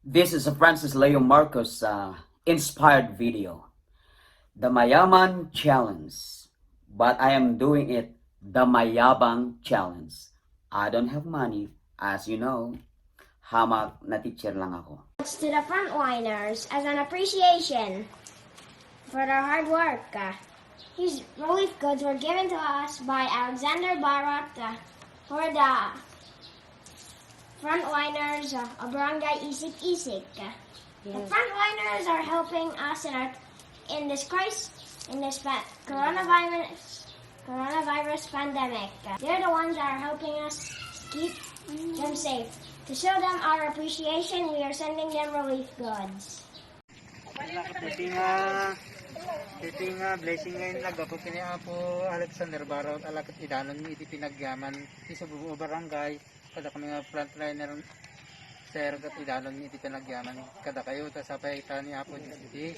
This is a Francis Leo Marcos inspired video, the Mayaman Challenge, but I am doing it the Mayabang Challenge. I don't have money, as you know. Hamak na teacher lang ako. To the frontliners as an appreciation for their hard work. These relief goods were given to us by Alexander Barut for the frontliners of Barangay Isik-Isik. The frontliners are helping us in this crisis, in this coronavirus pandemic. They're the ones that are helping us keep them safe. To show them our appreciation, we are sending them relief goods. Iti nga blessing ngayon nagapo kiniya po Alexander Barut alakat idanon ni iti pinagyaman ti sa buong barangay kada kami nga frontliner sir kat idanon ni iti pinagyaman kada kayo ta sapay tani apo iti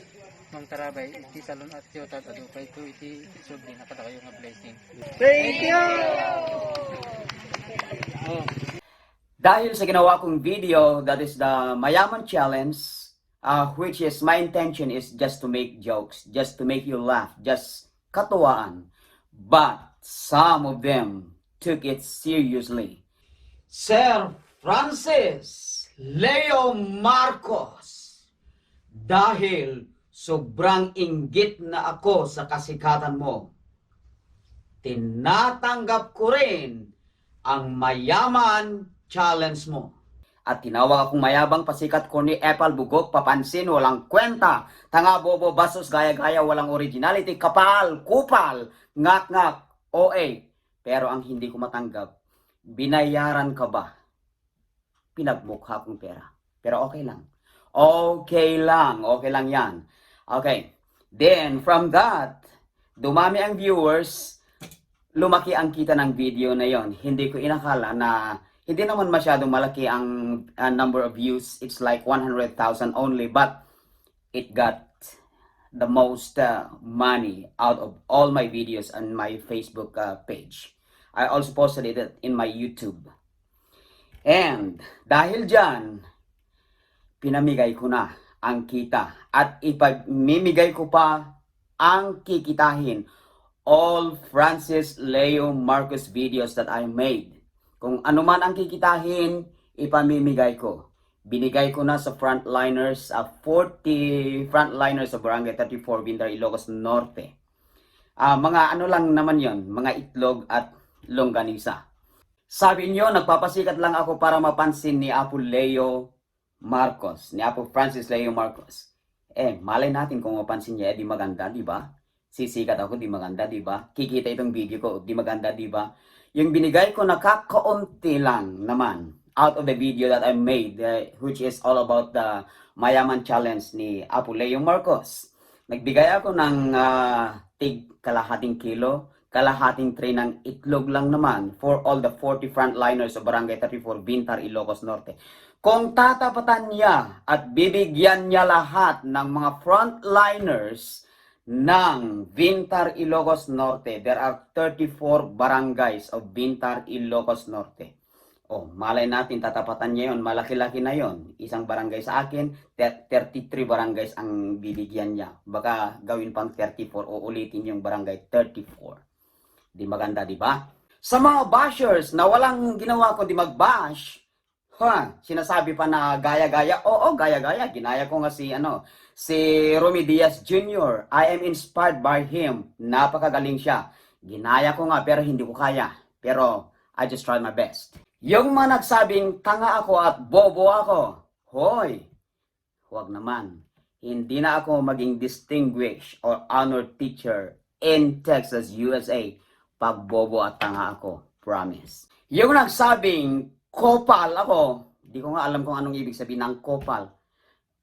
mang tarabay iti salon at tiyota at adupay ko iti subli na kada kayo nga blessing. Thank you. Dahil sa ginawa kong video, that is the Mayaman Challenge, which is my intention is just to make jokes, just to make you laugh, just katuwaan. But some of them took it seriously. Sir Francis Leo Marcos, dahil sobrang inggit na ako sa kasikatan mo, tinatanggap ko rin ang Mayaman Challenge mo. At tinawag akong mayabang, pasikat, corny, epal, bugok, papansin, walang kwenta, tanga, bobo, basos, gaya-gaya, walang originality, kapal, kupal, ngak-ngak, OA. Pero ang hindi ko matanggap, binayaran ka ba? Pinagmukha kong pera. Pero okay lang. Okay lang yan. Okay. Then, from that, dumami ang viewers, lumaki ang kita ng video na yon. Hindi ko inakala na hindi naman masyadong malaki ang number of views. It's like 100,000 only, but it got the most money out of all my videos on my Facebook page. I also posted it in my YouTube. And dahil dyan, pinamigay ko na ang kita at ipagmimigay ko pa ang kikitahin all Francis Leo Marcos videos that I made. Kung ano man ang kikitahin, ipamimigay ko. Binigay ko na sa frontliners, 40 frontliners sa Barangay 34, Bintar, Ilocos Norte. Mga ano lang naman yon, mga itlog at longganisa. Sabi nyo, nagpapasikat lang ako para mapansin ni Apo Leo Marcos, ni Apo Francis Leo Marcos. Malay natin kung mapansin niya, di maganda, di ba? Sisikat ako, di maganda, di ba? Kikita itong video ko, di maganda, di ba? Yung binigay ko nakakaunti lang naman out of the video that I made, which is all about the Mayaman Challenge ni Apo Leo Marcos. Nagbigay ako ng tig kalahating kilo, kalahating tray ng itlog lang naman for all the 40 frontliners of Barangay 34, Bintar, Ilocos Norte. Kung tatapatan niya at bibigyan niya lahat ng mga frontliners ng Bintar, Ilocos Norte, there are 34 barangays of Bintar, Ilocos Norte. Malay natin, tatapatan niya yon, malaki-laki na yon. Isang barangay sa akin, 33 barangays ang bibigyan niya. Baka gawin pang 34 o ulitin yung barangay 34. Di maganda, di ba? Sa mga bashers na walang ginawa ko di mag-bash, sinasabi pa na gaya-gaya. Oo, gaya-gaya. Ginaya ko nga si Romy Diaz Jr. I am inspired by him. Napakagaling siya. Ginaya ko nga pero hindi ko kaya. Pero I just tried my best. Yung mga nagsabing tanga ako at bobo ako, hoy, huwag naman. Hindi na ako maging distinguished or honored teacher in Texas, USA pag bobo at tanga ako. Promise. Yung nagsabing kopal ako, di ko nga alam kung anong ibig sabihin ng kopal.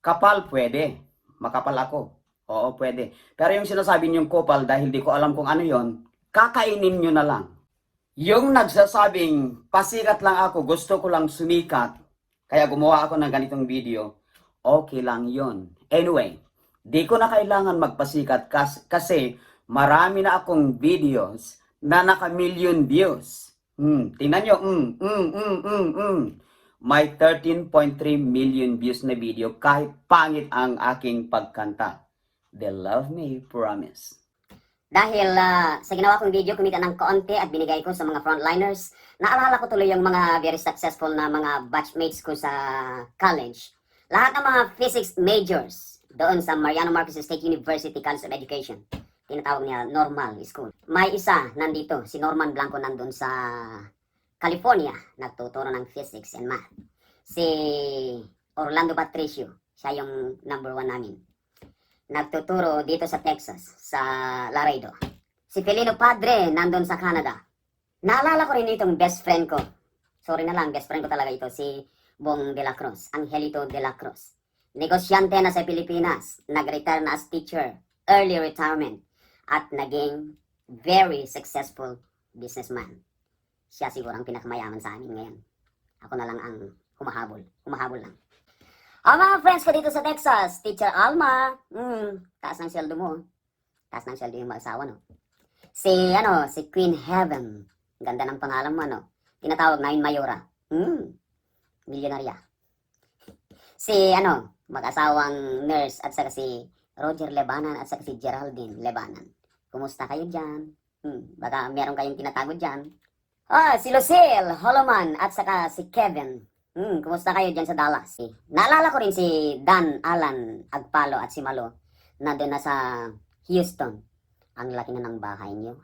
Kapal pwede. Makapal ako. Oo, pwede. Pero yung sinasabi niyong kopal dahil di ko alam kung ano yon, kakainin nyo na lang. Yung nagsasabing pasikat lang ako, gusto ko lang sumikat, kaya gumawa ako ng ganitong video, okay lang yon. Anyway, di ko na kailangan magpasikat kasi marami na akong videos na naka-million views. Tingnan nyo, may 13.3 million views na video kahit pangit ang aking pagkanta. They love me, promise. Dahil sa ginawa kong video, kumita ng konti at binigay ko sa mga frontliners, naalala ko tuloy yung mga very successful na mga batchmates ko sa college. Lahat ng mga physics majors doon sa Mariano Marcos State University College of Education. Tinatawag niya normal school. May isa nandito, si Norman Blanco nandun sa California, nagtuturo ng physics and math. Si Orlando Patricio, siya yung number 1 namin. Nagtuturo dito sa Texas, sa Laredo. Si Felino Padre, nandun sa Canada. Naalala ko rin itong best friend ko. Sorry na lang, best friend ko talaga ito, si Bong de la Cruz, Angelito de la Cruz. Negosyante na sa Pilipinas, nag-retire na as teacher, early retirement, at naging very successful businessman. Siya siguro ang pinakamayaman sa amin ngayon. Ako na lang ang humahabol lang. Ang mga friends ko dito sa Texas, Teacher Alma, taas ng sweldo mo. Taas ng sweldo yung mag-asawa, no? Si Queen Heaven, ganda ng pangalan mo, no? Tinatawag na yung Mayora. Milyonarya. Mag-asawang nurse at saka si Roger Lebanan at saka si Geraldine Lebanan. Kumusta kayo dyan? Baka meron kayong tinatago dyan. Si Lucille Holoman at saka si Kevin. Kumusta kayo dyan sa Dallas? Naalala ko rin si Dan Alan Agpalo at si Malo na doon na sa Houston. Ang laki na ng bahay niyo.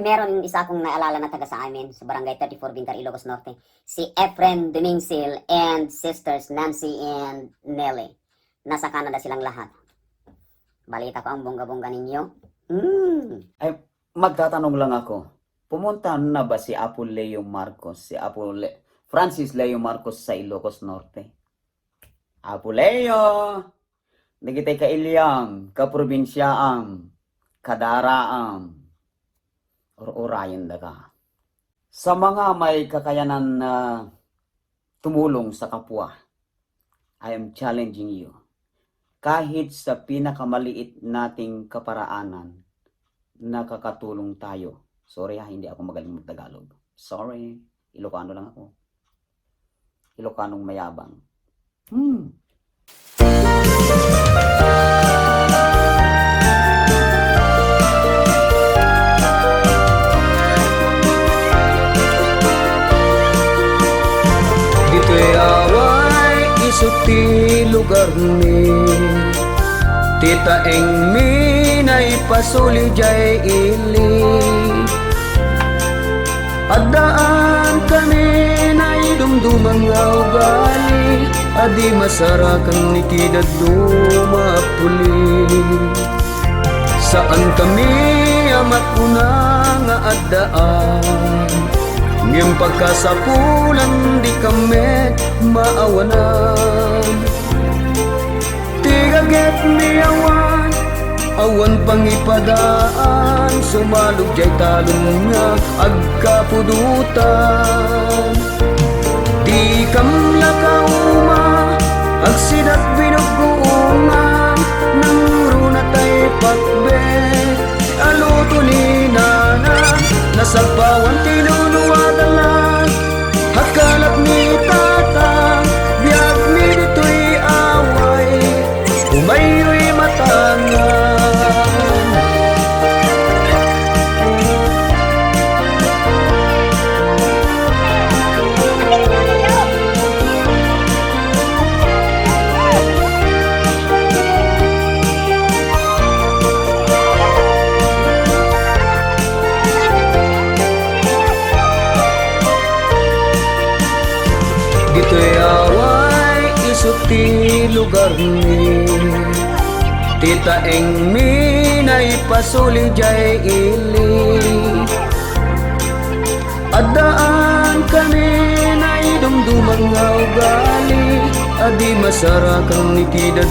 Meron isa akong naalala na taga sa amin sa Barangay 34 Bintar, Ilocos Norte. Si Efren Dumingsil and sisters Nancy and Nelly. Nasa Canada silang lahat. Balita ko ang bongga-bongga ninyo. Ay, magtatanong lang ako. Pumunta na ba si Apo Leo Marcos, Francis Leo Marcos sa Ilocos Norte? Apo Leo, nagitay ka ilyang, kaprobinsyaang, kadaraang, orayan da ka. Sa mga may kakayanan na tumulong sa kapwa, I am challenging you. Kahit sa pinakamaliit nating kaparaanan, nakakatulong tayo. Sorry hindi ako magaling mag-Tagalog. Sorry, Ilocano lang ako. Ilocanong mayabang. Dito'y away isot ti lugar ni Tita eng minay pasuli jay ili Adaan kami na idumdumang ugali Adi masarakan ni kidad dumapuli Saan kami amat una nga adaan Ngayong pagkasapulan di kami maawanan Tigaget ni awan pangipadaan Sumalog jay talong nga agkapudutan Di kam lakauma agsidat binugungan Nang runa tay pakbe aluto ni nana Nasagpawan tinunuwadalan Hakalat ni tata Biyag mi dito'y away Umayo'y matangan Dito'y away isot ti lugar ni Tita eng minay pasuli jay ili Adaan kami na idumdumang ugali Adi masarakan ni kidad